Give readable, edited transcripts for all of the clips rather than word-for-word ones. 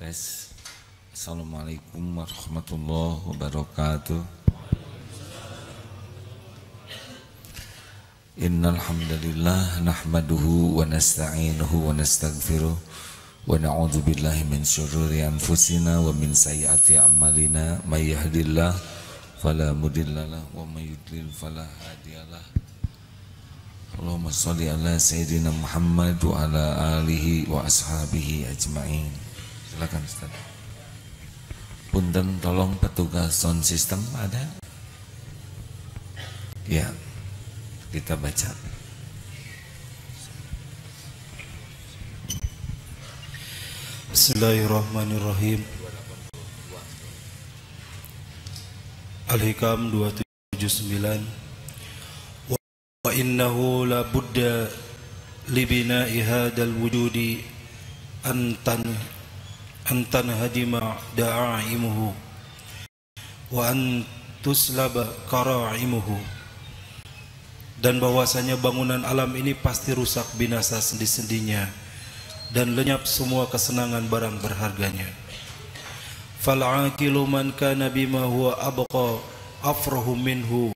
Tes. Assalamualaikum warahmatullahi wabarakatuh. Innal hamdalillah nahmaduhu wa nasta'inuhu wa nastaghfiruh wa na'udzu billahi min syururi anfusina wa min sayyiati a'malina may yahdihillahu fala mudhillalah wa may yudlil fala hadiyalah. Allahumma shalli ala sayyidina Muhammad wa ala alihi wa ashabihi ajma'in. Silakan Ustaz. Punten, tolong petugas sound system ada? Ya, kita baca. Bismillahirrahmanirrahim. Al-Hikam 279. Wa innahu la budda li bina'i hadzal wujudi an tanhadima da'aimuhu wa an tuslaba kara'imuhu, dan bahwasanya bangunan alam ini pasti rusak binasa sendi-sendinya dan lenyap semua kesenangan barang berharganya. Fal aqilu man kana bima huwa abqa afrahu minhu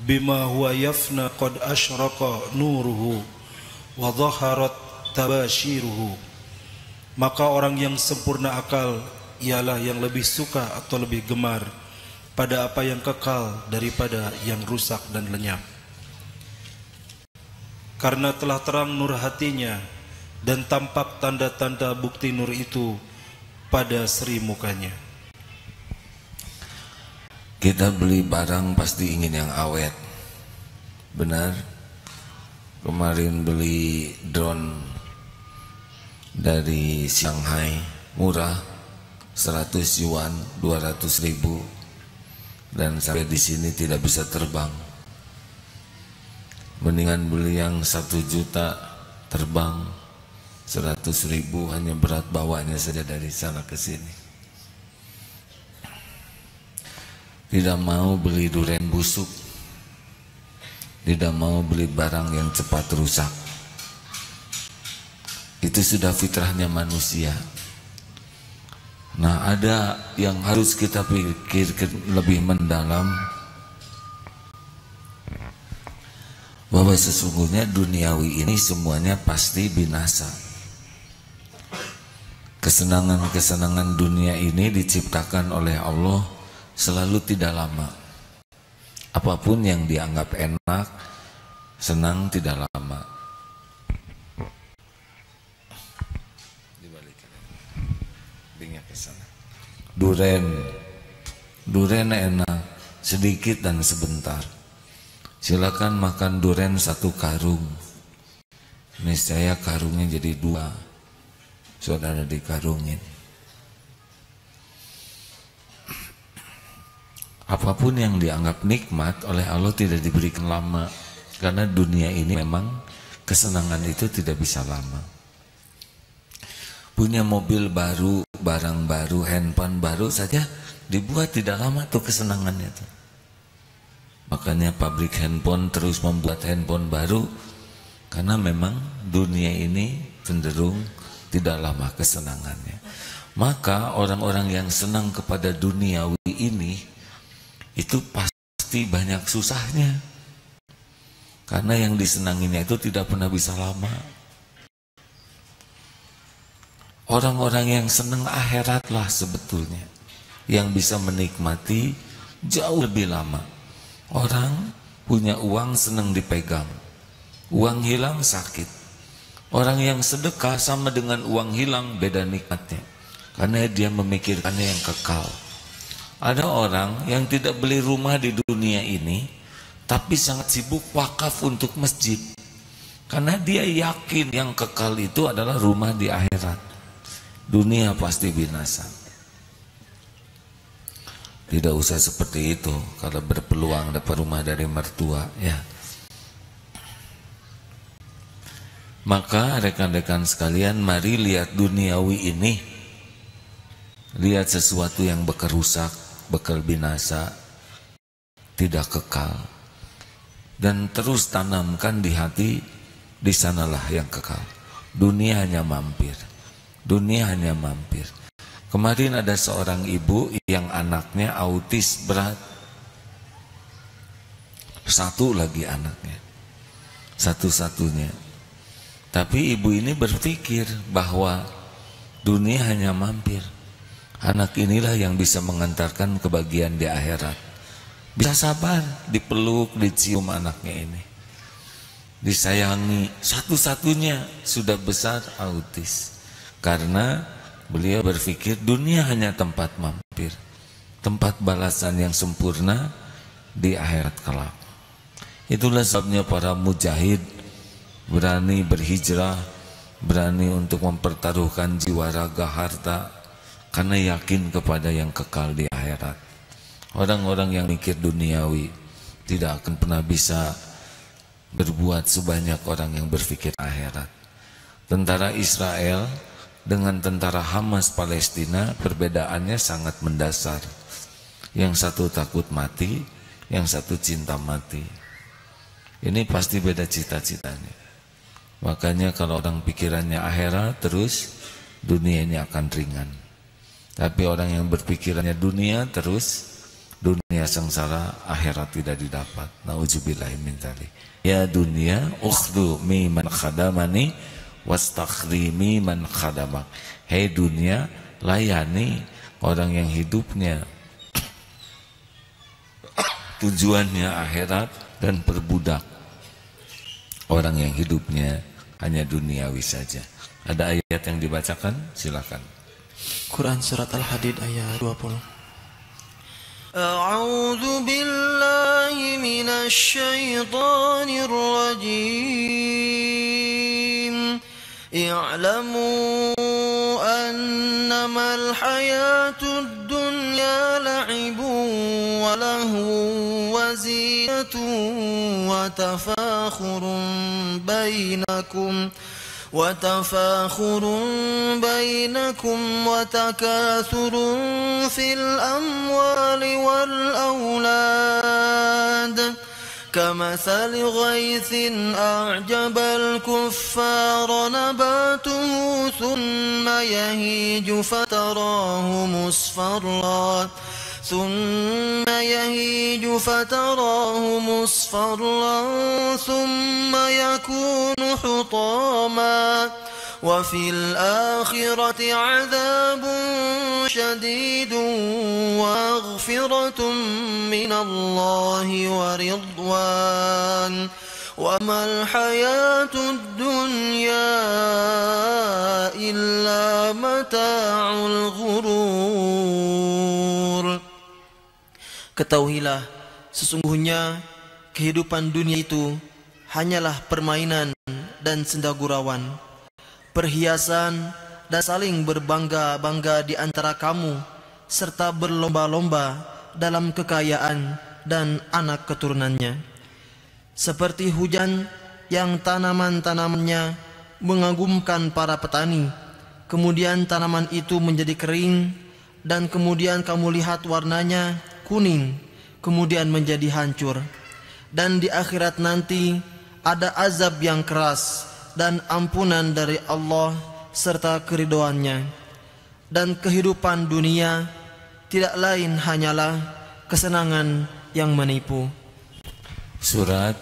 bima huwa yafna qad asyraqa nuruhu wa dhaharat tabashiruhu. Maka orang yang sempurna akal ialah yang lebih suka atau lebih gemar pada apa yang kekal daripada yang rusak dan lenyap. Karena telah terang nur hatinya dan tampak tanda-tanda bukti nur itu pada seri mukanya. Kita beli barang pasti ingin yang awet. Benar? Kemarin beli drone dari Shanghai, murah, 100 yuan, 200.000, dan sampai di sini tidak bisa terbang. Mendingan beli yang 1 juta, terbang 100.000, hanya berat bawanya saja dari sana ke sini. Tidak mau beli durian busuk, tidak mau beli barang yang cepat rusak. Itu sudah fitrahnya manusia. Nah, ada yang harus kita pikirkan lebih mendalam, bahwa sesungguhnya duniawi ini semuanya pasti binasa. Kesenangan-kesenangan dunia ini diciptakan oleh Allah selalu tidak lama. Apapun yang dianggap enak, senang tidak lama. Duren enak, sedikit dan sebentar. Silakan makan duren 1 karung. Niscaya karungnya jadi 2. Saudara dikarungin. Apapun yang dianggap nikmat oleh Allah tidak diberikan lama, karena dunia ini memang kesenangan itu tidak bisa lama. Punya mobil baru, barang baru, handphone baru saja dibuat tidak lama tuh kesenangannya tuh. Makanya pabrik handphone terus membuat handphone baru, karena memang dunia ini cenderung tidak lama kesenangannya. Maka orang-orang yang senang kepada duniawi ini itu pasti banyak susahnya, karena yang disenanginya itu tidak pernah bisa lama. Orang-orang yang senang akhirat lah sebetulnya yang bisa menikmati jauh lebih lama. Orang punya uang senang dipegang, uang hilang sakit. Orang yang sedekah sama dengan uang hilang beda nikmatnya, karena dia memikirkannya yang kekal. Ada orang yang tidak beli rumah di dunia ini, tapi sangat sibuk wakaf untuk masjid, karena dia yakin yang kekal itu adalah rumah di akhirat. Dunia pasti binasa. Tidak usah seperti itu kalau berpeluang dapat rumah dari mertua, ya. Maka rekan-rekan sekalian, mari lihat duniawi ini, lihat sesuatu yang bakal rusak, bakal binasa, tidak kekal, dan terus tanamkan di hati, di sanalah yang kekal. Dunia hanya mampir. Dunia hanya mampir. Kemarin ada seorang ibu yang anaknya autis berat. Satu lagi anaknya, satu-satunya. Tapi ibu ini berpikir bahwa dunia hanya mampir. Anak inilah yang bisa mengantarkan kebahagiaan di akhirat. Bisa sabar, dipeluk, dicium anaknya ini, disayangi. Satu-satunya sudah besar autis. Karena beliau berpikir dunia hanya tempat mampir, tempat balasan yang sempurna di akhirat kelak. Itulah sebabnya para mujahid berani berhijrah, berani untuk mempertaruhkan jiwa, raga, harta, karena yakin kepada yang kekal di akhirat. Orang-orang yang mikir duniawi tidak akan pernah bisa berbuat sebanyak orang yang berpikir akhirat. Tentara Israel dengan tentara Hamas Palestina perbedaannya sangat mendasar. Yang satu takut mati, yang satu cinta mati. Ini pasti beda cita-citanya. Makanya kalau orang pikirannya akhirat terus, dunia ini akan ringan. Tapi orang yang berpikirannya dunia terus, dunia sengsara, akhirat tidak didapat. Nauzubillahi min dzalik. Ya dunia, ukhdu miman khadamani wastakhrimi man khadamak. Hei dunia, layani orang yang hidupnya tujuannya akhirat, dan perbudak orang yang hidupnya hanya duniawi saja. Ada ayat yang dibacakan? Silakan. Quran surat Al-Hadid ayat 20. A'udzu billahi minasy syaithanir rajim. I'lamu annamal hayatud dunya la'ibun wa lahun wa zinatun wa tafakhurun bainakum وتفاخر بينكم وتكاثر في الأموال والأولاد كمثل غيث أعجب الكفار نباته ثم يهيج فتراه مصفرا ثم يكون حطاما وفي الآخرة عذاب شديد ومغفرة من الله ورضوان وما الحياة الدنيا إلا متاع الغرور. Ketahuilah, sesungguhnya kehidupan dunia itu hanyalah permainan dan senda gurauan, perhiasan dan saling berbangga-bangga di antara kamu, serta berlomba-lomba dalam kekayaan dan anak keturunannya. Seperti hujan yang tanaman-tanamannya mengagumkan para petani, kemudian tanaman itu menjadi kering, dan kemudian kamu lihat warnanya kuning, kemudian menjadi hancur. Dan di akhirat nanti ada azab yang keras dan ampunan dari Allah serta keridhoannya. Dan kehidupan dunia tidak lain hanyalah kesenangan yang menipu. Surat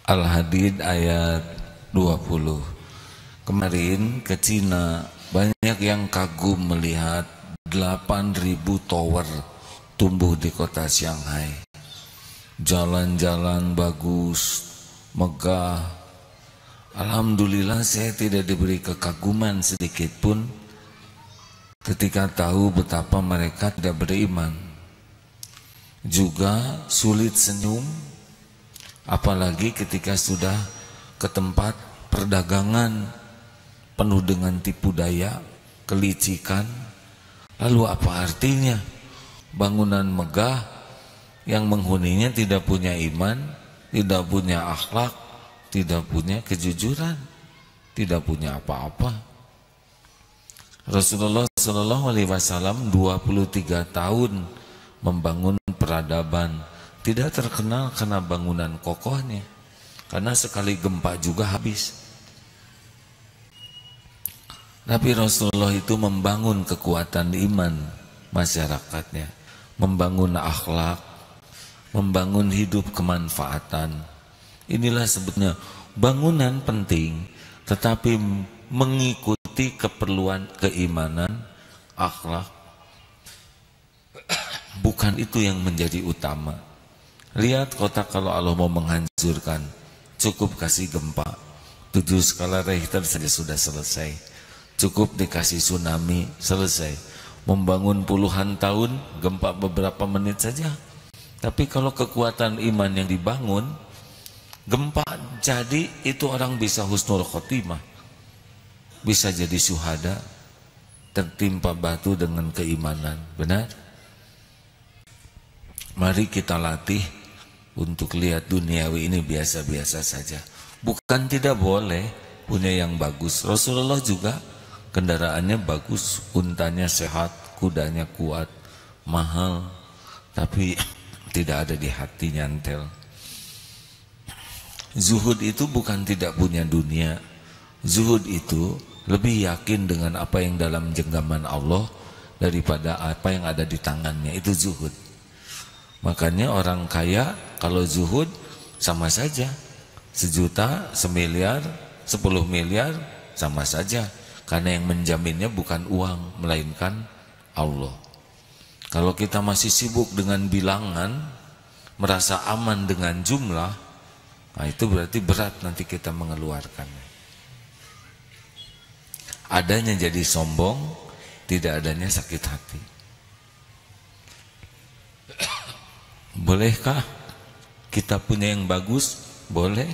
Al-Hadid ayat 20. Kemarin ke Cina banyak yang kagum melihat 8.000 tower tumbuh di kota Shanghai. Jalan-jalan bagus, megah. Alhamdulillah saya tidak diberi kekaguman sedikit pun ketika tahu betapa mereka tidak beriman. Juga sulit senyum, apalagi ketika sudah ke tempat perdagangan penuh dengan tipu daya, kelicikan. Lalu apa artinya bangunan megah yang menghuninya tidak punya iman, tidak punya akhlak, tidak punya kejujuran, tidak punya apa-apa. Rasulullah SAW 23 tahun membangun peradaban, tidak terkenal karena bangunan kokohnya, karena sekali gempa juga habis. Nabi Rasulullah itu membangun kekuatan iman masyarakatnya, membangun akhlak, membangun hidup kemanfaatan. Inilah sebetulnya bangunan penting, tetapi mengikuti keperluan keimanan, akhlak, bukan itu yang menjadi utama. Lihat kota kalau Allah mau menghancurkan, cukup kasih gempa 7 skala Richter saja sudah selesai. Cukup dikasih tsunami, selesai. Membangun puluhan tahun, gempa beberapa menit saja. Tapi kalau kekuatan iman yang dibangun, gempa jadi itu orang bisa husnul khotimah, bisa jadi syuhada, tertimpa batu dengan keimanan. Benar? Mari kita latih untuk lihat duniawi ini biasa-biasa saja. Bukan tidak boleh punya yang bagus. Rasulullah juga kendaraannya bagus, untanya sehat, kudanya kuat, mahal, tapi tidak ada di hati, nyantel. Zuhud itu bukan tidak punya dunia. Zuhud itu lebih yakin dengan apa yang dalam genggaman Allah daripada apa yang ada di tangannya. Itu zuhud. Makanya orang kaya kalau zuhud sama saja. 1 juta, 1 miliar, 10 miliar sama saja. Karena yang menjaminnya bukan uang, melainkan Allah. Kalau kita masih sibuk dengan bilangan, merasa aman dengan jumlah, nah itu berarti berat nanti kita mengeluarkannya. Adanya jadi sombong, tidak adanya sakit hati. Bolehkah kita punya yang bagus? Boleh,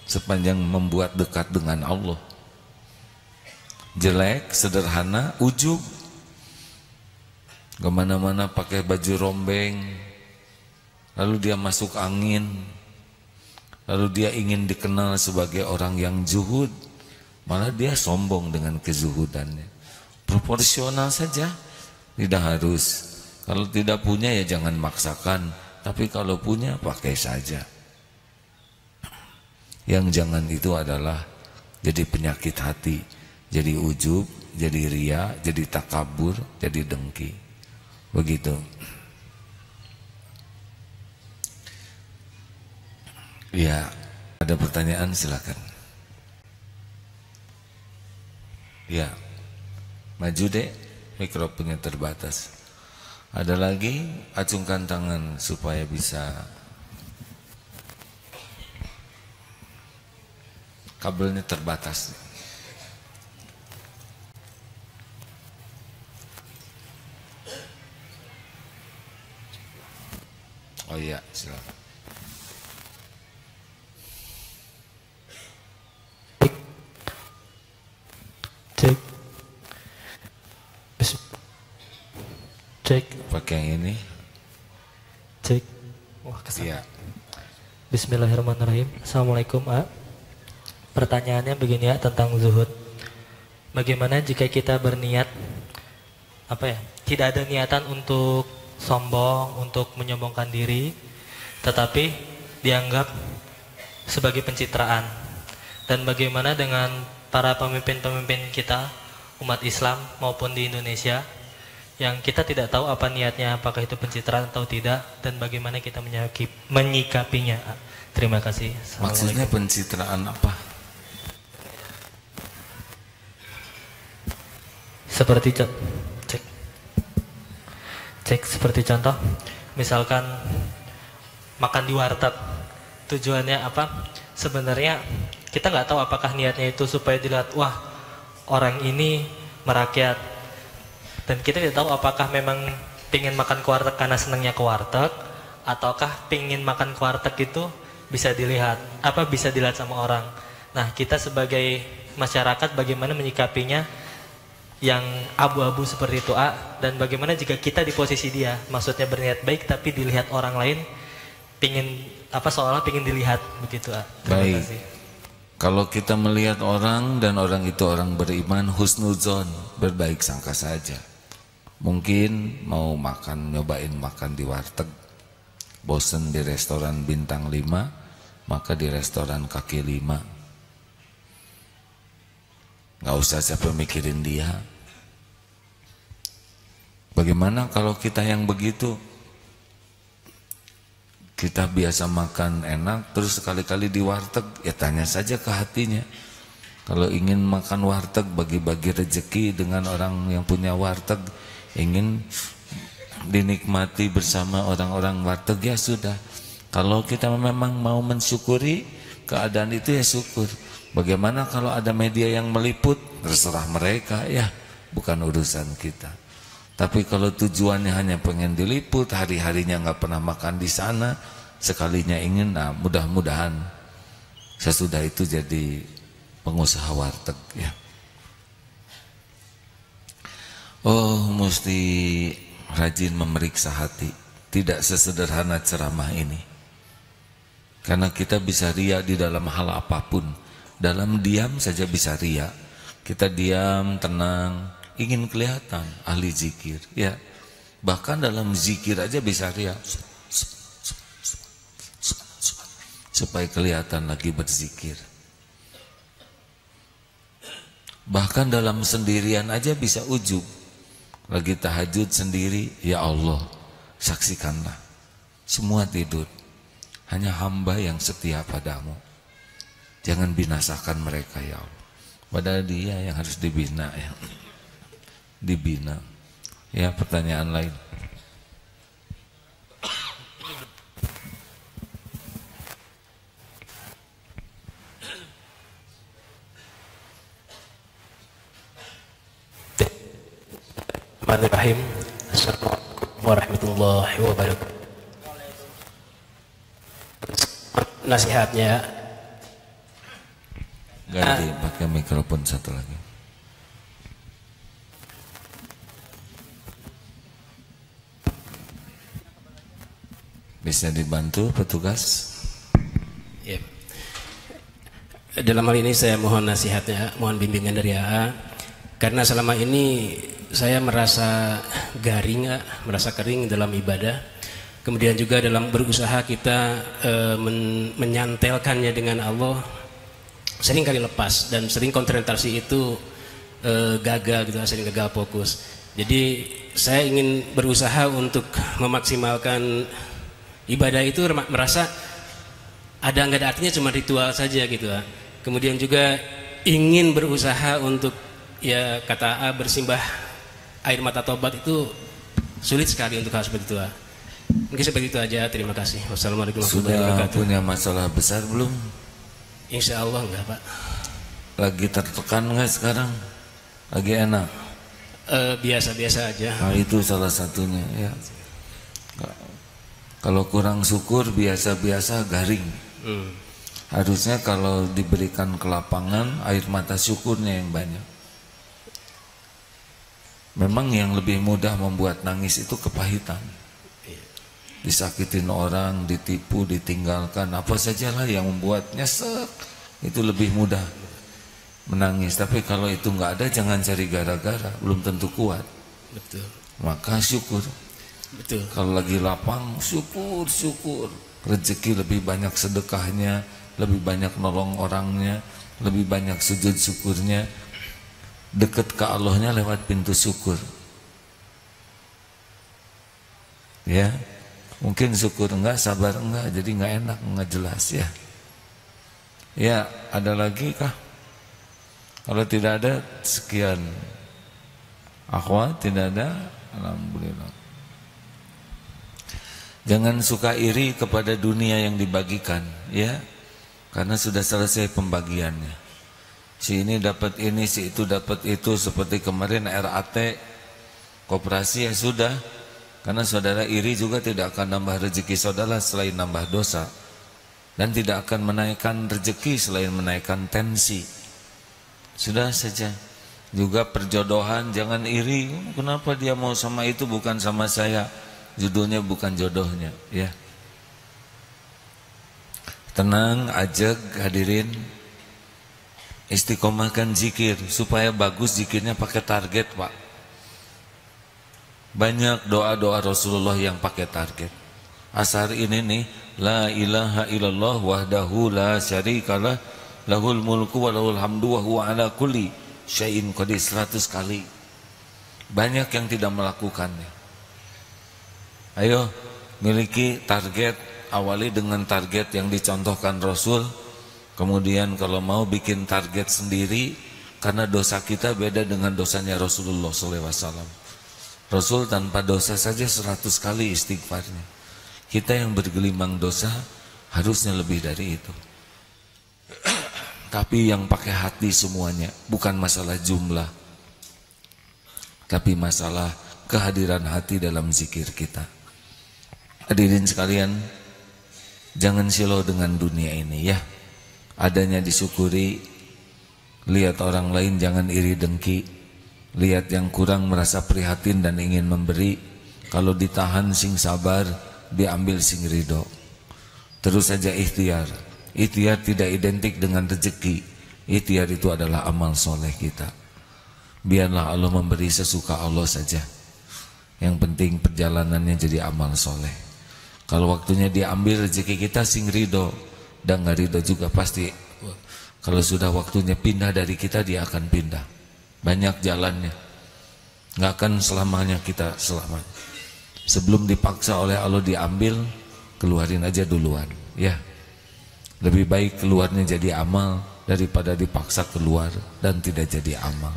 sepanjang membuat dekat dengan Allah. Jelek, sederhana, ujub, kemana-mana pakai baju rombeng, lalu dia masuk angin, lalu dia ingin dikenal sebagai orang yang zuhud, malah dia sombong dengan kezuhudannya. Proporsional saja, tidak harus. Kalau tidak punya ya jangan maksakan, tapi kalau punya pakai saja. Yang jangan itu adalah jadi penyakit hati, jadi ujub, jadi ria, jadi takabur, jadi dengki. Begitu. Ya, ada pertanyaan silakan. Ya, maju deh, mikrofonnya terbatas. Ada lagi, acungkan tangan supaya bisa. Kabelnya terbatas. Oh iya, silakan. Cek. Cek. Pakai yang ini. Cek. Wah, kesana. Iya. Bismillahirrahmanirrahim. Assalamualaikum, A. Pertanyaannya begini ya, tentang zuhud. Bagaimana jika kita berniat tidak ada niatan untuk sombong, untuk menyombongkan diri, tetapi dianggap sebagai pencitraan. Dan bagaimana dengan para pemimpin-pemimpin kita, umat Islam maupun di Indonesia, yang kita tidak tahu apa niatnya, apakah itu pencitraan atau tidak, dan bagaimana kita menyikapinya. Terima kasih. Maksudnya pencitraan apa? Seperti seperti contoh, misalkan makan di warteg, tujuannya apa? Sebenarnya kita nggak tahu apakah niatnya itu supaya dilihat, wah orang ini merakyat, dan kita tidak tahu apakah memang pingin makan ke warteg karena senangnya ke warteg, ataukah pingin makan ke warteg itu bisa dilihat sama orang. Nah, kita sebagai masyarakat bagaimana menyikapinya yang abu-abu seperti itu, A, dan bagaimana jika kita di posisi dia, maksudnya berniat baik tapi dilihat orang lain, seolah pingin dilihat begitu, A. Terima kasih. Kalau kita melihat orang dan orang itu orang beriman, husnuzon, berbaik sangka saja. Mungkin mau nyobain makan di warteg, bosen di restoran bintang 5, maka di restoran kaki 5. nggak usah siapa mikirin dia. Bagaimana kalau kita yang begitu? Kita biasa makan enak, terus sekali-kali di warteg, ya tanya saja ke hatinya. Kalau ingin makan warteg, bagi-bagi rezeki dengan orang yang punya warteg, ingin dinikmati bersama orang-orang warteg, ya sudah. Kalau kita memang mau mensyukuri keadaan itu, ya syukur. Bagaimana kalau ada media yang meliput? Terserah mereka, ya bukan urusan kita. Tapi kalau tujuannya hanya pengen diliput, hari-harinya nggak pernah makan di sana, sekalinya ingin, nah mudah-mudahan sesudah itu jadi pengusaha warteg, ya. Oh, mesti rajin memeriksa hati. Tidak sesederhana ceramah ini. Karena kita bisa ria di dalam hal apapun. Dalam diam saja bisa ria. Kita diam, tenang, ingin kelihatan ahli zikir, ya. Bahkan dalam zikir aja bisa ria, supaya kelihatan lagi berzikir. Bahkan dalam sendirian aja bisa ujub. Lagi tahajud sendiri, ya Allah, saksikanlah semua tidur, hanya hamba yang setia padamu. Jangan binasakan mereka, ya Allah. Padahal dia yang harus dibina, ya. Dibina. Ya, pertanyaan lain. Bismillahirrahmanirrahim. Assalamualaikum warahmatullahi wabarakatuh. Nasihatnya ganti pakai mikrofon satu lagi. Bisa dibantu petugas? ya. Dalam hal ini saya mohon nasihatnya, mohon bimbingan dari AA. Karena selama ini saya merasa garing, merasa kering dalam ibadah. Kemudian juga dalam berusaha kita menyantelkannya dengan Allah, sering kali lepas dan sering konsentrasi itu gagal gitu, sering gagal fokus. Jadi saya ingin berusaha untuk memaksimalkan ibadah itu, merasa nggak ada artinya, cuma ritual saja gitu. Kemudian juga ingin berusaha untuk, ya kata A, bersimbah air mata tobat itu sulit sekali untuk hal seperti itu. Mungkin seperti itu aja. Terima kasih. Wassalamualaikum warahmatullahi wabarakatuh. Sudah punya masalah besar belum? Insya Allah enggak, Pak. Lagi tertekan nggak sekarang? Lagi enak? Biasa-biasa aja. Nah, itu salah satunya, ya. Kalau kurang syukur, biasa-biasa, garing. Harusnya kalau diberikan kelapangan, air mata syukurnya yang banyak. Memang yang lebih mudah membuat nangis itu kepahitan. Disakitin orang, ditipu, ditinggalkan, apa sajalah yang membuat nyesek, itu lebih mudah menangis. Tapi kalau itu nggak ada, jangan cari gara-gara, belum tentu kuat. Betul. Maka syukur. Betul. Kalau lagi lapang, syukur. Rezeki lebih banyak sedekahnya, lebih banyak nolong orangnya, lebih banyak sujud syukurnya. Dekat ke Allahnya lewat pintu syukur. Ya, mungkin syukur enggak, sabar enggak, jadi enggak enak, enggak jelas, ya. Ya, ada lagi kah? Kalau tidak ada, sekian. Akhwat, tidak ada, alhamdulillah. Jangan suka iri kepada dunia yang dibagikan, ya, karena sudah selesai pembagiannya. Si ini dapat ini, si itu dapat itu. Seperti kemarin RAT koperasi, ya sudah. Karena saudara iri juga tidak akan nambah rezeki saudara selain nambah dosa, dan tidak akan menaikkan rezeki selain menaikkan tensi. Sudah saja. Juga perjodohan, jangan iri. Kenapa dia mau sama itu bukan sama saya? Judulnya bukan jodohnya, ya. Tenang, ajak, hadirin. Istiqomahkan zikir supaya bagus zikirnya, pakai target, Pak. Banyak doa-doa Rasulullah yang pakai target. Asar ini nih, la ilaha illallah wahdahu la syarikalah, lahul mulku wa lahul hamdu wa huwa ala kulli syai'in qadir 100 kali. Banyak yang tidak melakukannya. Ayo, miliki target, awali dengan target yang dicontohkan Rasul. Kemudian kalau mau bikin target sendiri, karena dosa kita beda dengan dosanya Rasulullah SAW. Rasul tanpa dosa saja 100 kali istighfarnya. Kita yang bergelimang dosa harusnya lebih dari itu. Tapi yang pakai hati semuanya, bukan masalah jumlah, tapi masalah kehadiran hati dalam zikir kita. Hadirin sekalian, jangan silau dengan dunia ini ya. Adanya disyukuri, lihat orang lain jangan iri dengki, lihat yang kurang merasa prihatin dan ingin memberi. Kalau ditahan sing sabar, diambil sing ridho. Terus saja ikhtiar. Ikhtiar tidak identik dengan rezeki. Ikhtiar itu adalah amal soleh kita. Biarlah Allah memberi sesuka Allah saja. Yang penting perjalanannya jadi amal soleh. Kalau waktunya diambil rezeki kita sing ridho, dan nggak ridho juga pasti. Kalau sudah waktunya pindah dari kita, dia akan pindah. Banyak jalannya, nggak akan selamanya kita selamanya. Sebelum dipaksa oleh Allah diambil, keluarin aja duluan ya. Lebih baik keluarnya jadi amal daripada dipaksa keluar dan tidak jadi amal.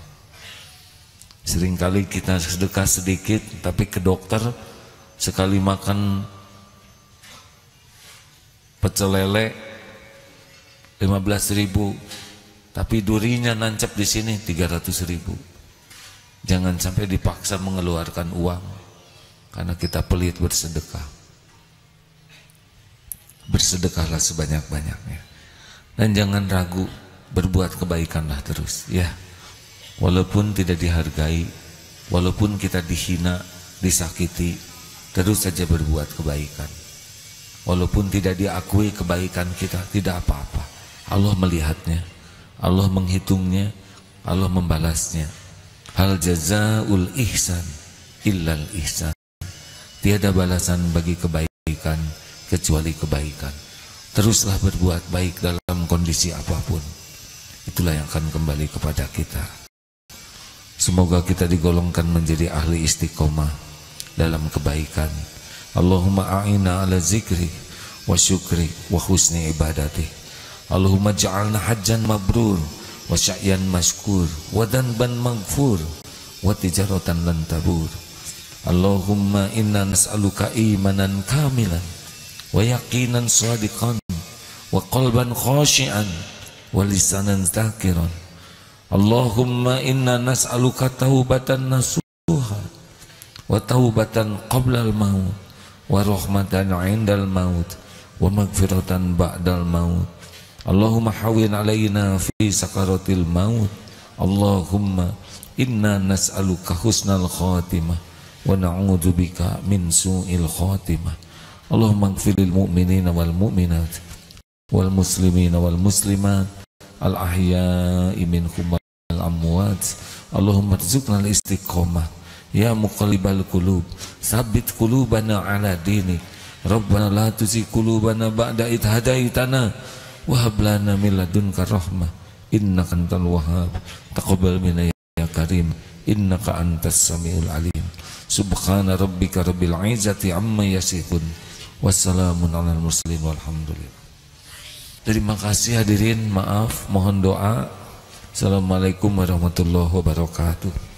Seringkali kita sedekah sedikit, tapi ke dokter sekali makan pecel lele 15.000, tapi durinya nancap di sini 300.000. Jangan sampai dipaksa mengeluarkan uang karena kita pelit bersedekah. Bersedekahlah sebanyak-banyaknya, dan jangan ragu, berbuat kebaikanlah terus ya. Walaupun tidak dihargai, walaupun kita dihina, disakiti, terus saja berbuat kebaikan. Walaupun tidak diakui kebaikan kita, tidak apa-apa. Allah melihatnya, Allah menghitungnya, Allah membalasnya. Hal jazaul ihsan illal ihsan. Tiada balasan bagi kebaikan kecuali kebaikan. Teruslah berbuat baik dalam kondisi apapun. Itulah yang akan kembali kepada kita. Semoga kita digolongkan menjadi ahli istiqomah dalam kebaikan. Allahumma a'ina ala zikri wa syukri wa husni ibadati. Allahumma ja'alna hajjan mabrur wa sya'yan mashkur wa dhanban maghfur wa tijaratan lan tabur. Allahumma inna nas'aluka imanan kamilan wa yaqinan shadiqan wa qalban khashi'an wa lisanan zakiran. Allahumma inna nas'aluka taubatan nasuha wa taubatan qabla al-maut wa rahmatan 'indal maut wa maghfiratan ba'dal maut. Allahumma hawwin 'alaina fi sakaratil maut. Allahumma inna nas'aluka husnal khatimah wa na'udzubika min su'il khatimah. Allahumma ighfirlil mu'minina wal mu'minat wal muslimina wal muslimat al ahya'i minhum wal amwat. Allahumma rzuqna al istiqomah ya muqallibal qulub tsabbit qulubana ala dinik. Rabbana la tuzigh qulubana ba'da idh hadaitana wa hab lana min ladunka rahmah innaka antal wahhab. Taqabbal minna ya karim innaka antas samiul alim. Subhana rabbika rabbil izzati amma yasifun wassalamun alal mursalin walhamdulillah. Terima kasih hadirin, maaf, mohon doa. Assalamualaikum warahmatullahi wabarakatuh.